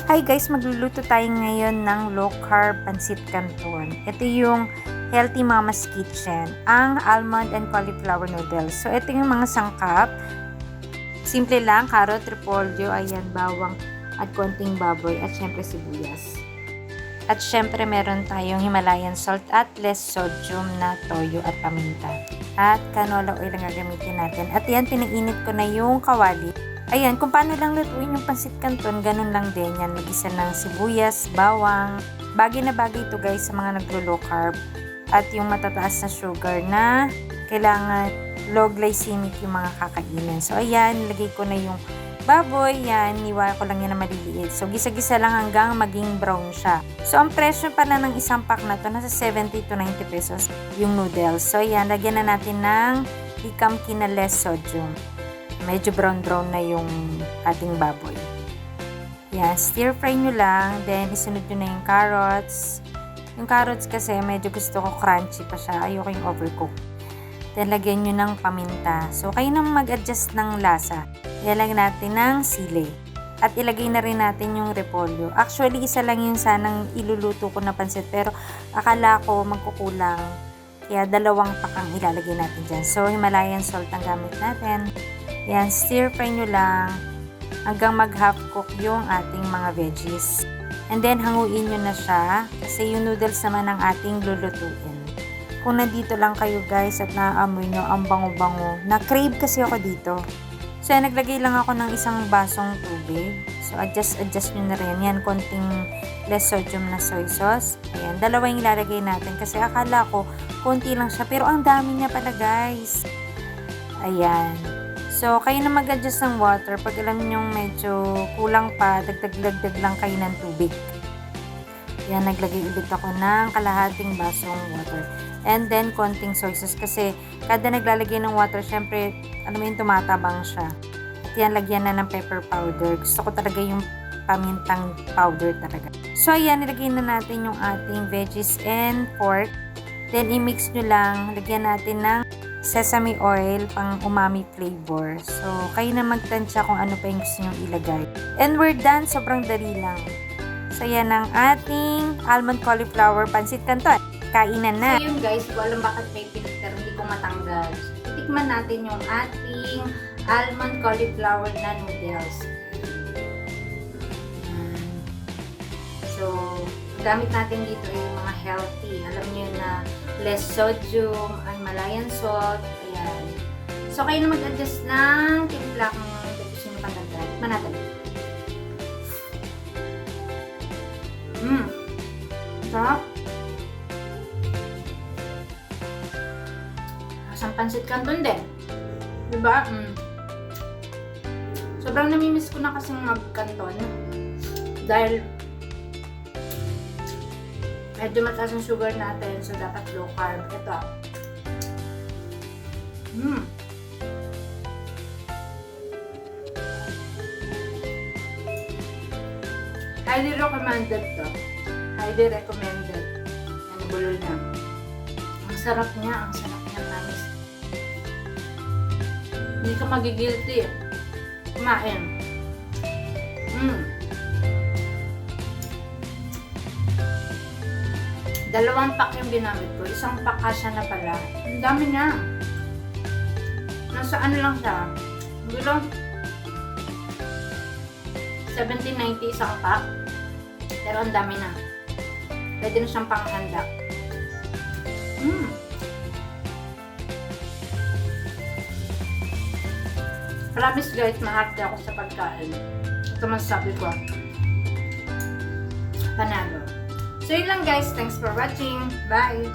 Hi guys, magluluto tayo ngayon ng low carb pansit canton. Ito yung Healthy Mama's Kitchen, ang almond and cauliflower noodles. So ito yung mga sangkap. Simple lang, carrot, repolyo, ayan, bawang at konting baboy at syempre sibuyas. At syempre meron tayong Himalayan salt at less sodium na toyo at paminta. At canola oil ang gagamitin natin. At yan, pinainit ko na yung kawali. Ayan, kung paano lang lutuin yung pansit canton, ganun lang din yan. Mag-isa ng sibuyas, bawang. Bagay na bagay ito guys sa mga naglo-low carb. At yung matataas na sugar na kailangan low glycemic yung mga kakainin. So ayan, nilagay ko na yung baboy. Yan, niwa ko lang yan na maliliit. So gisa-gisa lang hanggang maging brown siya. So ang presyo pala ng isang pack na to, nasa 70 to 90 pesos yung noodles. So ayan, lagyan na natin ng likamki na less sodium. Medyo brown na yung ating baboy. Yan, stir fry nyo lang. Then, isunod nyo na yung carrots. Yung carrots kasi medyo gusto ko crunchy pa siya. Ayoko yung overcook. Then, lagyan nyo ng paminta. So, kayo na mag-adjust ng lasa. Ilagay natin ng sili. At ilagay na rin natin yung repolyo. Actually, isa lang yung sanang iluluto ko na pansit. Pero, akala ko magkukulang. Kaya, dalawang pakang ilalagay natin dyan. So, Himalayan salt ang gamit natin. Yan, stir fry nyo lang hanggang mag-half cook yung ating mga veggies. And then, hanguin nyo na siya kasi yung noodles naman ang ating lulutuin. Kung nandito lang kayo guys at naaamoy nyo ang bango-bango, na-crave kasi ako dito. So, naglagay lang ako ng isang basong tubig. So, adjust nyo na rin. Yan, konting less sodium na soy sauce. Ayan, dalawa yung ilalagay natin kasi akala ko konti lang siya. Pero ang dami niya pala guys. Ayan. So, kayo na mag-adjust ng water. Pag alam nyo medyo kulang pa, dagdag lang kayo ng tubig. Yan, naglagay ulit ako ng kalahating basong water. And then, konting soy sauce. Kasi, kada naglalagay ng water, syempre, alam mo yung tumatabang siya. At yan, lagyan na ng pepper powder. Gusto ko talaga yung pamintang powder talaga. So, ayan, nilagay na natin yung ating veggies and pork. Then, i-mix nyo lang. Lagyan natin ng sesame oil pang umami flavor. So, kayo na magtansya kung ano pa yung gusto nyo ilagay. And we're done. Sobrang dali lang. So, yan ang ating almond cauliflower pansit canton. Kainan na. So, yun guys, ko alam bakit may filter, hindi ko matanggal. Tikman natin yung ating almond cauliflower na noodles. So, gamit natin dito ay yung mga healthy. Alam niyo na less sodium, Himalayan salt, ayan. So, kayo na mag-adjust ng timpla kung gusto nyo pandagdag. Manatag. Sarap. Asang pansit canton din. Diba? Sobrang namimiss ko na kasing mag-canton. Dahil medyo mataas ang sugar natin, so dapat low carb. Ito. Highly recommended to. Highly recommended. Yan, bulol na. Ang sarap niya, promise. Hindi ka magigilty. Kumain. Dalawang pack yung ginamit ko. Isang pack kasya na pala. Ang dami na. Nasa ano lang siya. Gulo. 17.90 isang pack. Pero ang dami na. Pwede na siyang panghanda. Promise guys, maharte ako sa pagkain. Ito masasabi ko. Panalo. So yun lang guys. Thanks for watching. Bye!